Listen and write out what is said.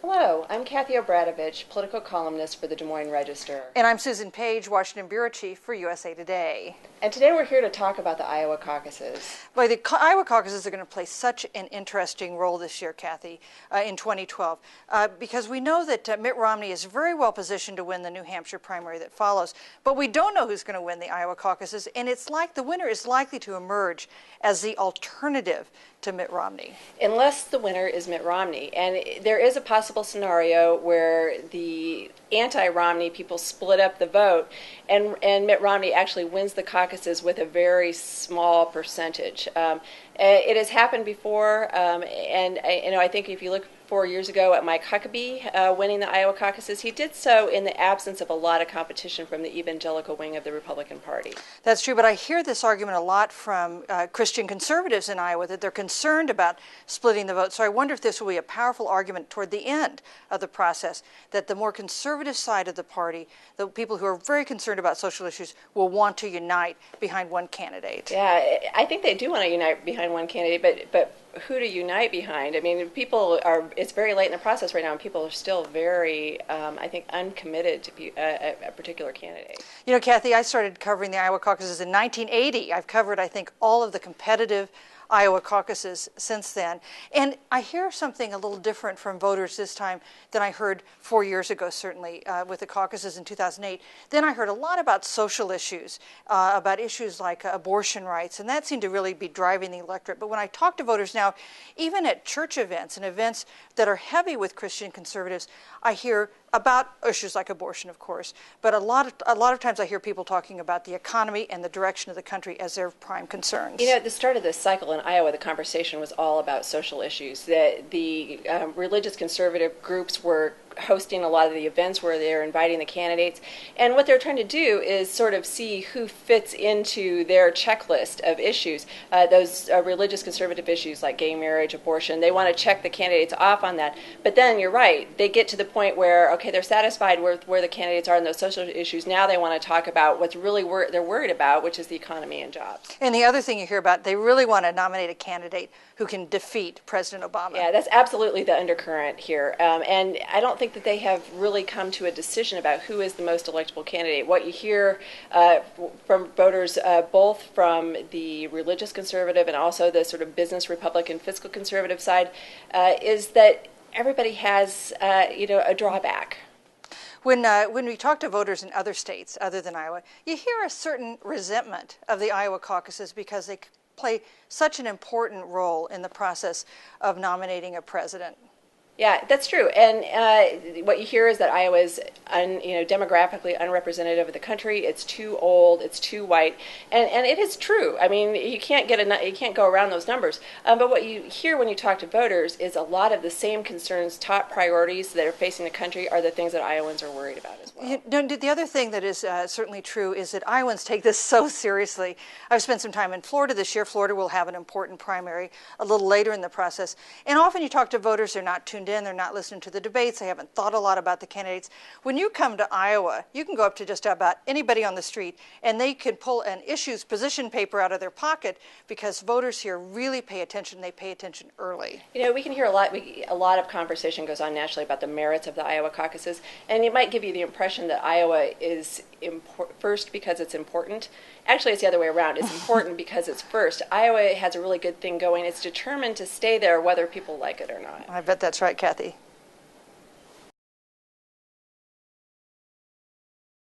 Hello, I'm Kathie Obradovich, political columnist for the Des Moines Register. And I'm Susan Page, Washington Bureau Chief for USA Today. And today we're here to talk about the Iowa caucuses. Well, the Iowa caucuses are going to play such an interesting role this year, Kathy, in 2012, because we know that Mitt Romney is very well positioned to win the New Hampshire primary that follows, but we don't know who's going to win the Iowa caucuses, and it's like the winner is likely to emerge as the alternative to Mitt Romney. Unless the winner is Mitt Romney. And there is a possible scenario where the anti-Romney people split up the vote and Mitt Romney actually wins the caucuses with a very small percentage. It has happened before, and I think if you look 4 years ago at Mike Huckabee winning the Iowa caucuses, he did so in the absence of a lot of competition from the evangelical wing of the Republican Party. That's true, but I hear this argument a lot from Christian conservatives in Iowa that they're concerned about splitting the vote. So I wonder if this will be a powerful argument toward the end of the process, that the more conservative side of the party, the people who are very concerned about social issues, will want to unite behind one candidate. Yeah, I think they do want to unite behind one candidate, but who to unite behind? I mean, it's very late in the process right now, and people are still very, I think, uncommitted to a particular candidate. You know, Kathy, I started covering the Iowa caucuses in 1980. I've covered, I think, all of the competitive Iowa caucuses since then. And I hear something a little different from voters this time than I heard 4 years ago, certainly, with the caucuses in 2008. Then I heard a lot about social issues, about issues like abortion rights, and that seemed to really be driving the electorate. But when I talk to voters now, even at church events and events that are heavy with Christian conservatives, I hear about issues like abortion, of course, but a lot of times I hear people talking about the economy and the direction of the country as their prime concerns. You know, at the start of this cycle in Iowa, the conversation was all about social issues. The religious conservative groups were hosting a lot of the events where they're inviting the candidates, and what they're trying to do is sort of see who fits into their checklist of issues. Those religious conservative issues like gay marriage, abortion, they want to check the candidates off on that. But then you're right, they get to the point where, okay, they're satisfied with where the candidates are in those social issues. Now they want to talk about what's really they're worried about, which is the economy and jobs. And the other thing you hear about, they really want to nominate a candidate who can defeat President Obama. Yeah, that's absolutely the undercurrent here. And I don't think that they have really come to a decision about who is the most electable candidate. What you hear from voters, both from the religious conservative and also the sort of business Republican fiscal conservative side, is that everybody has a drawback. When we talk to voters in other states other than Iowa, you hear a certain resentment of the Iowa caucuses because they play such an important role in the process of nominating a president. Yeah, that's true. And what you hear is that Iowa is demographically unrepresentative of the country. It's too old. It's too white, and it is true. I mean, you can't go around those numbers. But what you hear when you talk to voters is a lot of the same concerns, top priorities that are facing the country are the things that Iowans are worried about as well. The other thing that is certainly true is that Iowans take this so seriously. I've spent some time in Florida this year. Florida will have an important primary a little later in the process, and often you talk to voters, they're not tuned in, they're not listening to the debates, they haven't thought a lot about the candidates. When you come to Iowa, you can go up to just about anybody on the street and they can pull an issues position paper out of their pocket because voters here really pay attention. They pay attention early. You know, we can hear a lot of conversation goes on nationally about the merits of the Iowa caucuses, and it might give you the impression that Iowa is first because it's important. Actually, it's the other way around. It's important because it's first. Iowa has a really good thing going. It's determined to stay there whether people like it or not. I bet that's right, Kathy.